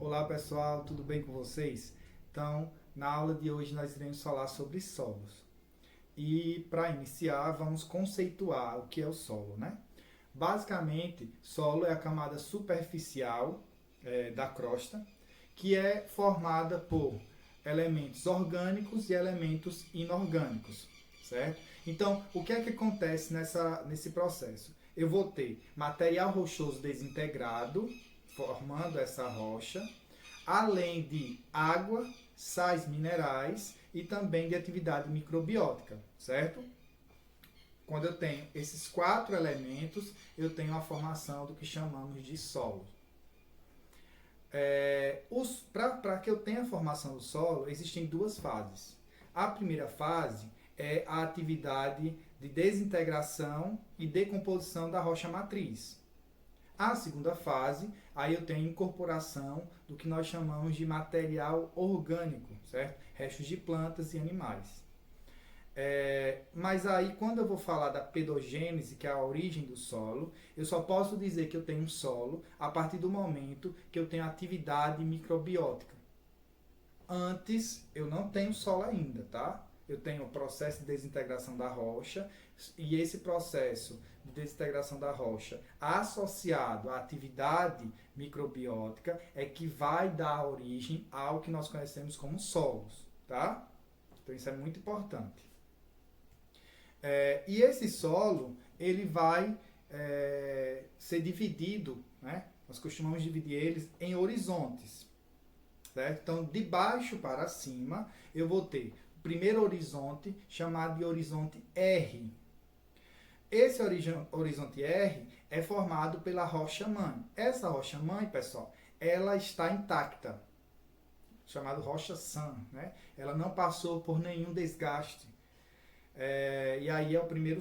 Olá pessoal, tudo bem com vocês? Então, na aula de hoje nós iremos falar sobre solos. E para iniciar, vamos conceituar o que é o solo, né? Basicamente, solo é a camada superficial da crosta, que é formada por elementos orgânicos e elementos inorgânicos, certo? Então, o que é que acontece nesse processo? Eu vou ter material rochoso desintegrado, formando essa rocha, além de água, sais minerais e também de atividade microbiótica, certo? Quando eu tenho esses quatro elementos, eu tenho a formação do que chamamos de solo. Para que eu tenha a formação do solo, existem duas fases. A primeira fase é a atividade de desintegração e decomposição da rocha matriz. A segunda fase, aí eu tenho a incorporação do que nós chamamos de material orgânico, certo? Restos de plantas e animais. Mas aí, quando eu vou falar da pedogênese, que é a origem do solo, eu só posso dizer que eu tenho um solo a partir do momento que eu tenho atividade microbiótica. Antes, eu não tenho solo ainda, tá? Eu tenho o processo de desintegração da rocha, e esse processo de desintegração da rocha associado à atividade microbiótica é que vai dar origem ao que nós conhecemos como solos, tá? Então isso é muito importante. E esse solo, ele vai ser dividido, né? Nós costumamos dividir eles em horizontes, certo? Então, de baixo para cima, eu vou ter o primeiro horizonte, chamado de horizonte R. Esse horizonte R é formado pela rocha-mãe. Essa rocha-mãe, pessoal, ela está intacta, chamada rocha-sã, né? Ela não passou por nenhum desgaste. E aí é o primeiro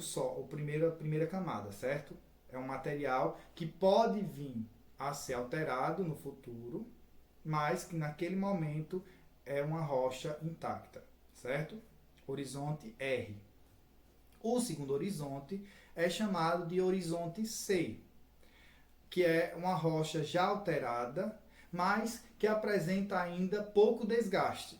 a primeira camada, certo? É um material que pode vir a ser alterado no futuro, mas que naquele momento é uma rocha intacta, certo? Horizonte R. O segundo horizonte é chamado de horizonte C, que é uma rocha já alterada, mas que apresenta ainda pouco desgaste,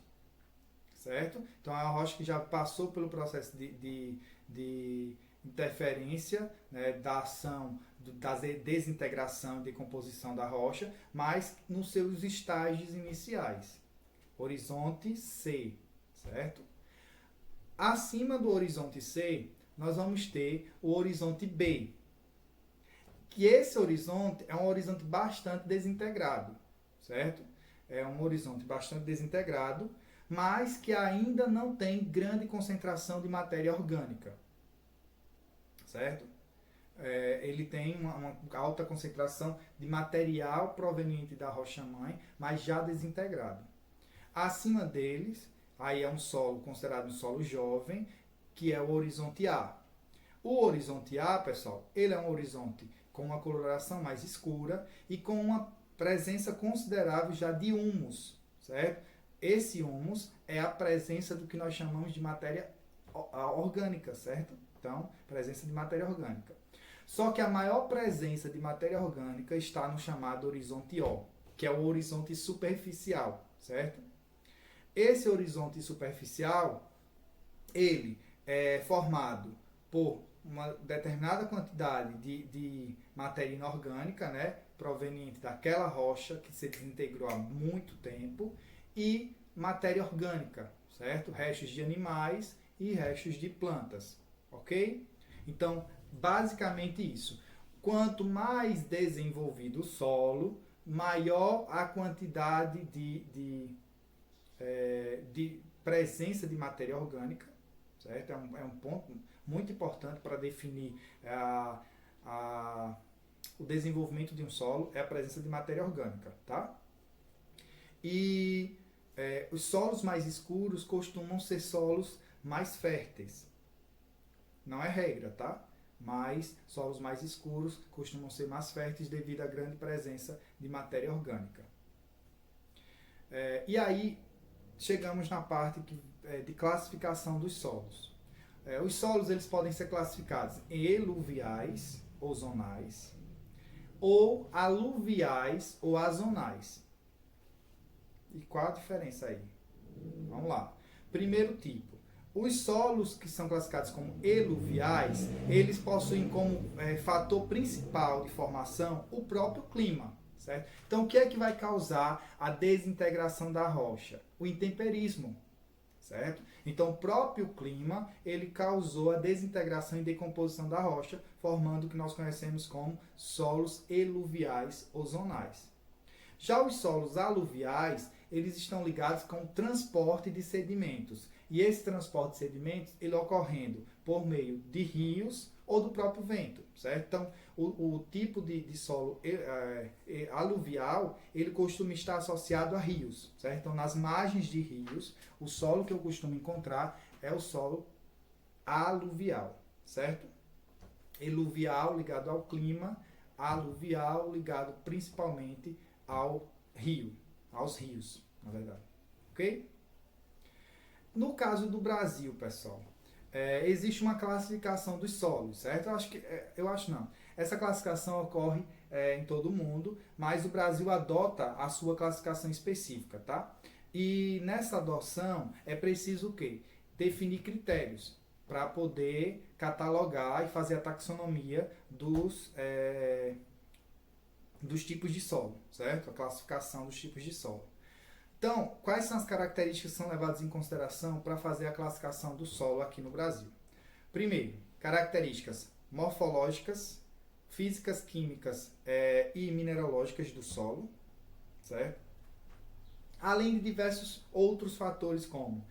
certo? Então é uma rocha que já passou pelo processo de interferência, né, da ação, da desintegração e decomposição da rocha, mas nos seus estágios iniciais. Horizonte C, certo? Acima do horizonte C, nós vamos ter o horizonte B, que esse horizonte é um horizonte bastante desintegrado, certo? É um horizonte bastante desintegrado, mas que ainda não tem grande concentração de matéria orgânica, certo? Ele tem uma alta concentração de material proveniente da rocha-mãe, mas já desintegrado. Acima deles, aí é um solo considerado um solo jovem, que é o horizonte A. O horizonte A, pessoal, ele é um horizonte com uma coloração mais escura e com uma presença considerável já de humus, certo? Esse humus é a presença do que nós chamamos de matéria orgânica, certo? Então, presença de matéria orgânica. Só que a maior presença de matéria orgânica está no chamado horizonte O, que é o horizonte superficial, certo? Esse horizonte superficial, ele é formado por uma determinada quantidade de matéria inorgânica, né, proveniente daquela rocha que se desintegrou há muito tempo, e matéria orgânica, certo? Restos de animais e restos de plantas, ok? Então, basicamente isso. Quanto mais desenvolvido o solo, maior a quantidade de presença de matéria orgânica, certo? É um ponto muito importante para definir o desenvolvimento de um solo, é a presença de matéria orgânica, tá? E os solos mais escuros costumam ser solos mais férteis. Não é regra, tá? Mas solos mais escuros costumam ser mais férteis devido à grande presença de matéria orgânica. E aí chegamos na parte de classificação dos solos. Os solos eles podem ser classificados em eluviais ou zonais, ou aluviais ou azonais. E qual a diferença aí? Vamos lá. Primeiro tipo. Os solos que são classificados como eluviais, eles possuem como fator principal de formação o próprio clima, certo? Então, o que é que vai causar a desintegração da rocha? O intemperismo, certo? Então, o próprio clima, ele causou a desintegração e decomposição da rocha, formando o que nós conhecemos como solos eluviais ozonais. Já os solos aluviais, eles estão ligados com o transporte de sedimentos. E esse transporte de sedimentos, ele ocorrendo por meio de rios ou do próprio vento, certo? Então, o tipo de solo aluvial, ele costuma estar associado a rios, certo? Então, nas margens de rios, o solo que eu costumo encontrar é o solo aluvial, certo? Eluvial ligado ao clima, aluvial ligado principalmente ao rio, aos rios, na verdade. Ok? No caso do Brasil, pessoal, existe uma classificação dos solos, certo? Eu acho não. Essa classificação ocorre em todo o mundo, mas o Brasil adota a sua classificação específica, tá? E nessa adoção é preciso o quê? Definir critérios para poder catalogar e fazer a taxonomia dos tipos de solo, certo? A classificação dos tipos de solo. Então, quais são as características que são levadas em consideração para fazer a classificação do solo aqui no Brasil? Primeiro, características morfológicas, físicas, químicas e mineralógicas do solo, certo? Além de diversos outros fatores como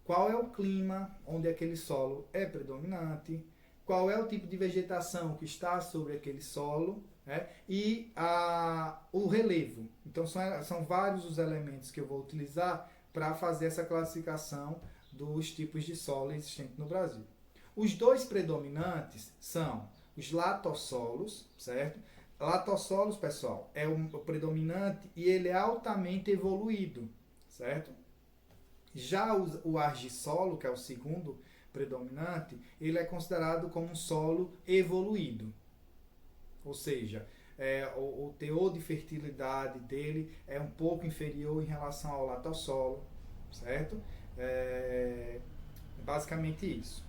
qual é o clima onde aquele solo é predominante, qual é o tipo de vegetação que está sobre aquele solo, né? E o relevo. Então, são vários os elementos que eu vou utilizar para fazer essa classificação dos tipos de solo existentes no Brasil. Os dois predominantes são os latossolos, certo? Latossolos, pessoal, é o predominante e ele é altamente evoluído, certo? Já o argissolo, que é o segundo predominante, ele é considerado como um solo evoluído. Ou seja, o teor de fertilidade dele é um pouco inferior em relação ao latossolo, certo? Basicamente isso.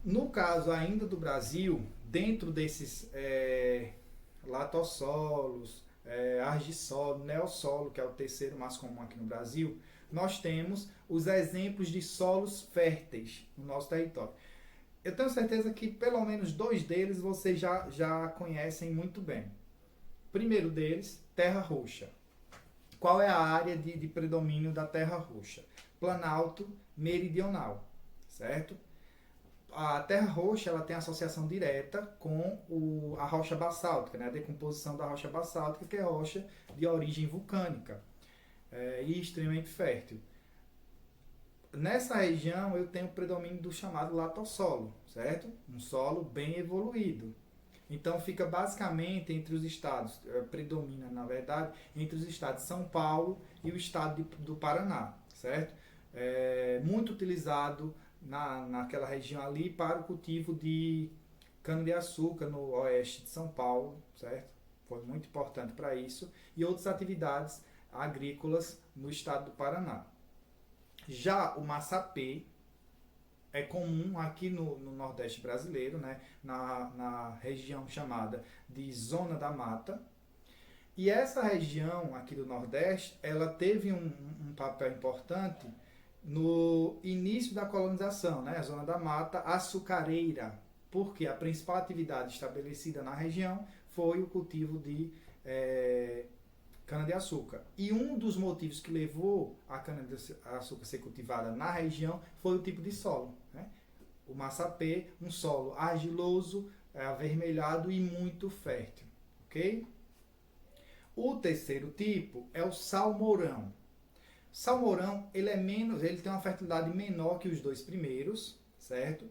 No caso ainda do Brasil, dentro desses latossolos, argissolo, neossolo, que é o terceiro mais comum aqui no Brasil, nós temos os exemplos de solos férteis no nosso território. Eu tenho certeza que pelo menos 2 deles vocês já conhecem muito bem. Primeiro deles, terra roxa. Qual é a área de predomínio da terra roxa? Planalto meridional, certo? A terra roxa ela tem associação direta com a rocha basáltica, né? A decomposição da rocha basáltica, que é rocha de origem vulcânica e extremamente fértil. Nessa região eu tenho o predomínio do chamado latossolo, certo? Um solo bem evoluído. Então fica basicamente entre os estados, predomina na verdade, entre os estados de São Paulo e o estado do Paraná, certo? Muito utilizado naquela região ali para o cultivo de cana-de-açúcar no oeste de São Paulo, certo? Foi muito importante para isso. E outras atividades agrícolas no estado do Paraná. Já o massapê é comum aqui no Nordeste brasileiro, né? na região chamada de Zona da Mata. E essa região aqui do Nordeste, ela teve um papel importante no início da colonização, né? A Zona da Mata açucareira, porque a principal atividade estabelecida na região foi o cultivo de cana-de-açúcar. E um dos motivos que levou a cana-de-açúcar a ser cultivada na região foi o tipo de solo, né? O massapê, um solo argiloso, avermelhado e muito fértil, ok? O terceiro tipo é o salmourão. Salmourão, ele tem uma fertilidade menor que os 2 primeiros, certo?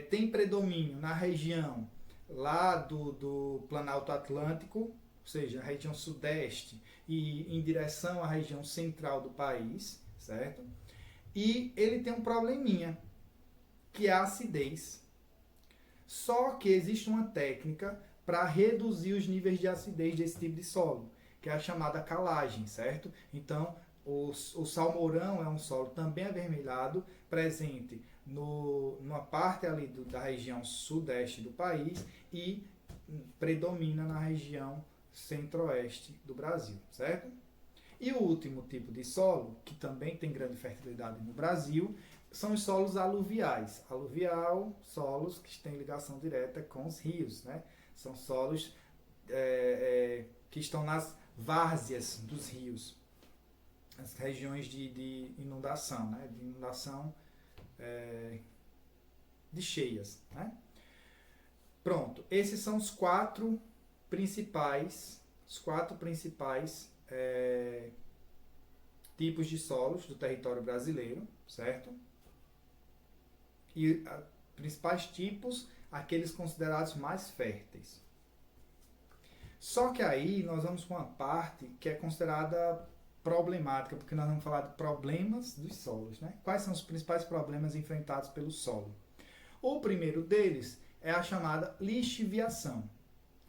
Tem predomínio na região lá do Planalto Atlântico, ou seja, a região sudeste e em direção à região central do país, certo? E ele tem um probleminha, que é a acidez. Só que existe uma técnica para reduzir os níveis de acidez desse tipo de solo, que é a chamada calagem, certo? Então, o salmourão é um solo também avermelhado, presente numa parte ali da região sudeste do país e predomina na região centro-oeste do Brasil, certo? E o último tipo de solo, que também tem grande fertilidade no Brasil, são os solos aluviais. Aluvial, solos que têm ligação direta com os rios, né? São solos que estão nas várzeas dos rios, as regiões de inundação, né? De inundação de cheias, né? Pronto, esses são os quatro principais tipos de solos do território brasileiro, certo? E principais tipos, aqueles considerados mais férteis. Só que aí nós vamos com uma parte que é considerada problemática, porque nós vamos falar de problemas dos solos, né? Quais são os principais problemas enfrentados pelo solo? O primeiro deles é a chamada lixiviação.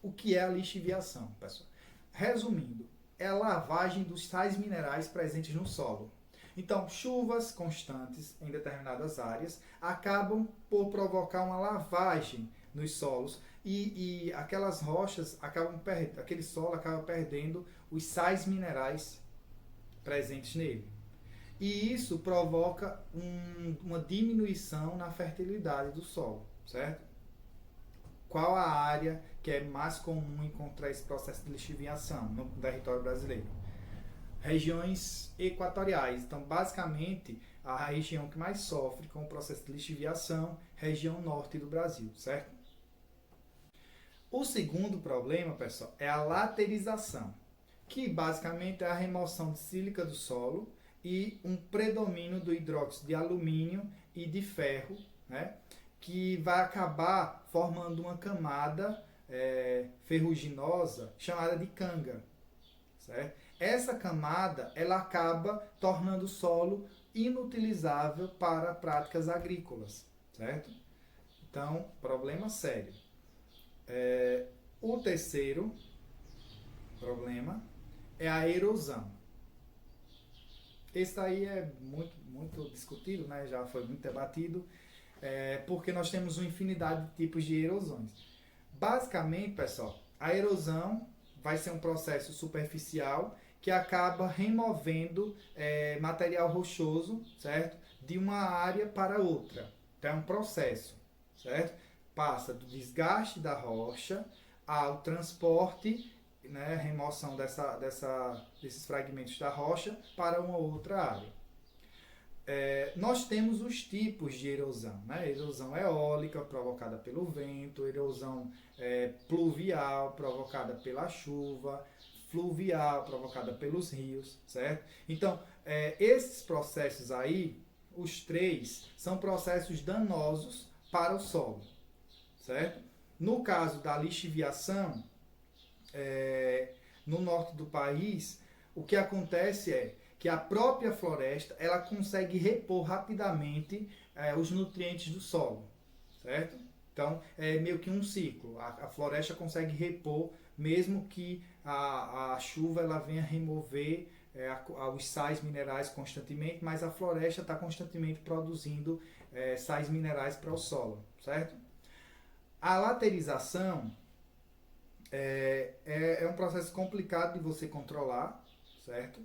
O que é a lixiviação, pessoal? Resumindo, é a lavagem dos sais minerais presentes no solo. Então, chuvas constantes em determinadas áreas acabam por provocar uma lavagem nos solos e aquelas rochas aquele solo acaba perdendo os sais minerais presentes nele. E isso provoca uma diminuição na fertilidade do solo, certo? Qual a área que é mais comum encontrar esse processo de lixiviação no território brasileiro? Regiões equatoriais. Então, basicamente, a região que mais sofre com o processo de lixiviação, região norte do Brasil, certo? O segundo problema, pessoal, é a laterização, que basicamente é a remoção de sílica do solo e um predomínio do hidróxido de alumínio e de ferro, né? Que vai acabar formando uma camada ferruginosa chamada de canga, certo? Essa camada ela acaba tornando o solo inutilizável para práticas agrícolas, certo? Então, problema sério. O terceiro problema é a erosão. Esse aí é muito discutido, né? Já foi muito debatido, porque nós temos uma infinidade de tipos de erosões. Basicamente, pessoal, a erosão vai ser um processo superficial que acaba removendo material rochoso, certo? De uma área para outra. Então é um processo, certo? Passa do desgaste da rocha ao transporte, né, remoção desses fragmentos da rocha para uma outra área. Nós temos os tipos de erosão, né? Erosão eólica, provocada pelo vento, erosão pluvial, provocada pela chuva, fluvial, provocada pelos rios, certo? Então, esses processos aí, os três, são processos danosos para o solo, certo? No caso da lixiviação, no norte do país, o que acontece é que a própria floresta ela consegue repor rapidamente os nutrientes do solo, certo? Então, é meio que um ciclo. A floresta consegue repor, mesmo que a chuva ela venha remover os sais minerais constantemente, mas a floresta está constantemente produzindo sais minerais para o solo, certo? A laterização é um processo complicado de você controlar, certo?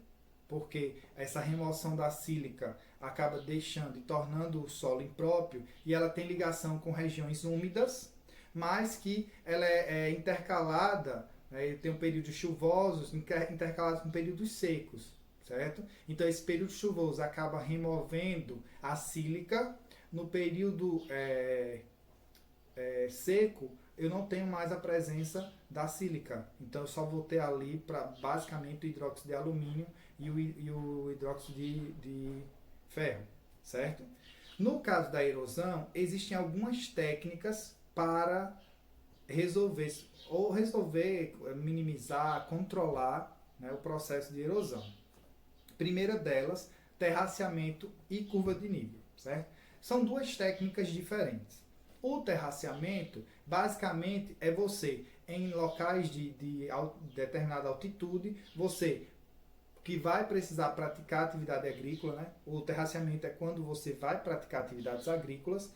Porque essa remoção da sílica acaba deixando e tornando o solo impróprio e ela tem ligação com regiões úmidas, mas que ela é intercalada, tem um período chuvosos intercalados com períodos secos, certo? Então esse período chuvoso acaba removendo a sílica. No período seco, eu não tenho mais a presença da sílica. Então eu só vou ter ali basicamente o hidróxido de alumínio e o hidróxido de ferro, certo? No caso da erosão, existem algumas técnicas para resolver, minimizar, controlar, né, o processo de erosão. Primeira delas, terraceamento e curva de nível, certo? São duas técnicas diferentes. O terraceamento, basicamente, é você em locais de determinada altitude, você que vai precisar praticar atividade agrícola, né? O terraceamento é quando você vai praticar atividades agrícolas,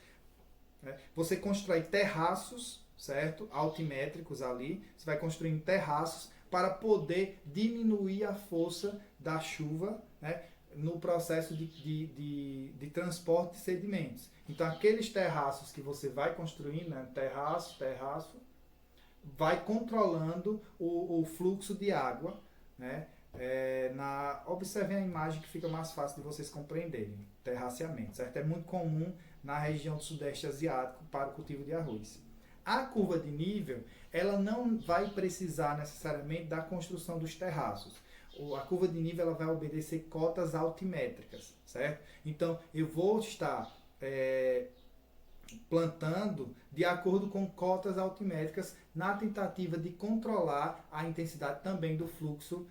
né? Você constrói terraços, certo? Altimétricos ali, você vai construindo terraços para poder diminuir a força da chuva, né? No processo de transporte de sedimentos. Então, aqueles terraços que você vai construindo, né? terraço, vai controlando o fluxo de água, né? Observem a imagem que fica mais fácil de vocês compreenderem. Terraceamento, certo? É muito comum na região do Sudeste Asiático para o cultivo de arroz. A curva de nível, ela não vai precisar necessariamente da construção dos terraços. A curva de nível ela vai obedecer cotas altimétricas, certo? Então, eu vou estar plantando de acordo com cotas altimétricas na tentativa de controlar a intensidade também do fluxo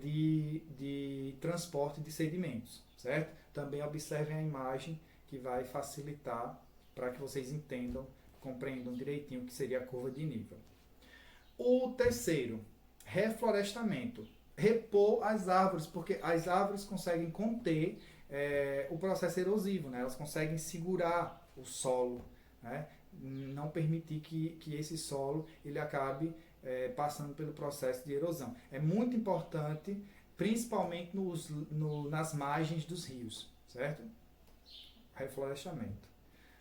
de transporte de sedimentos, certo? Também observem a imagem que vai facilitar para que vocês entendam, compreendam direitinho o que seria a curva de nível. O terceiro, reflorestamento. Repor as árvores, porque as árvores conseguem conter o processo erosivo, né? Elas conseguem segurar o solo, né? Não permitir que esse solo ele acabe passando pelo processo de erosão. É muito importante, principalmente nas margens dos rios, certo? Reflorestamento.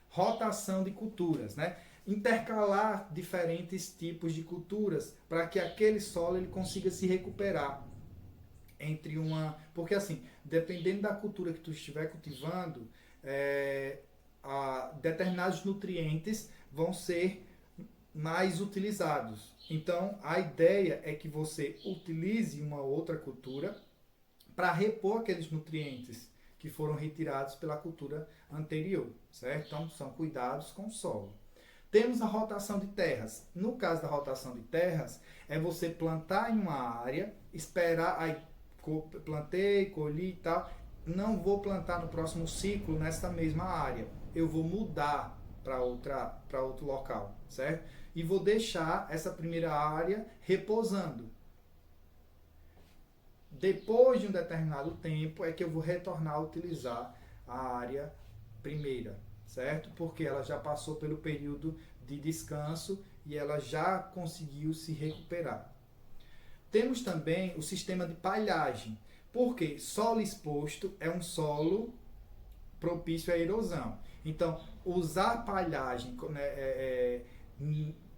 Rotação de culturas, né? Intercalar diferentes tipos de culturas para que aquele solo ele consiga se recuperar porque assim, dependendo da cultura que tu estiver cultivando, determinados nutrientes vão ser mais utilizados. Então, a ideia é que você utilize uma outra cultura para repor aqueles nutrientes que foram retirados pela cultura anterior, certo? Então, são cuidados com o solo. Temos a rotação de terras. No caso da rotação de terras, é você plantar em uma área, esperar, aí plantei, colhi e tal, não vou plantar no próximo ciclo nessa mesma área. Eu vou mudar para outro local, certo? E vou deixar essa primeira área repousando. Depois de um determinado tempo é que eu vou retornar a utilizar a área primeira, certo? Porque ela já passou pelo período de descanso e ela já conseguiu se recuperar. Temos também o sistema de palhagem, porque solo exposto é um solo propício à erosão. Então, usar palhagem,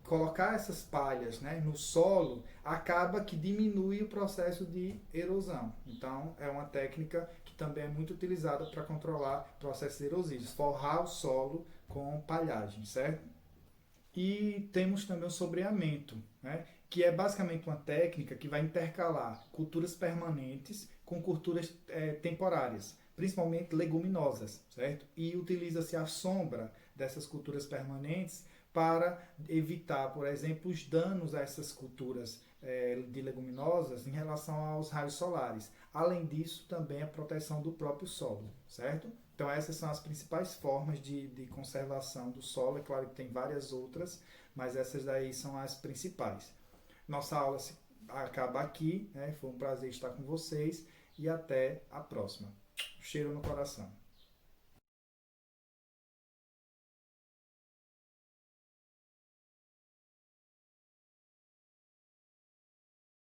colocar essas palhas, né, no solo, acaba que diminui o processo de erosão. Então, é uma técnica que também é muito utilizada para controlar processos erosivos, forrar o solo com palhagem, certo? E temos também o sobreamento, né, que é basicamente uma técnica que vai intercalar culturas permanentes com culturas temporárias, principalmente leguminosas, certo? E utiliza-se a sombra dessas culturas permanentes para evitar, por exemplo, os danos a essas culturas de leguminosas em relação aos raios solares. Além disso, também a proteção do próprio solo, certo? Então essas são as principais formas de conservação do solo. É claro que tem várias outras, mas essas daí são as principais. Nossa aula acaba aqui, né? Foi um prazer estar com vocês e até a próxima. Cheiro no coração.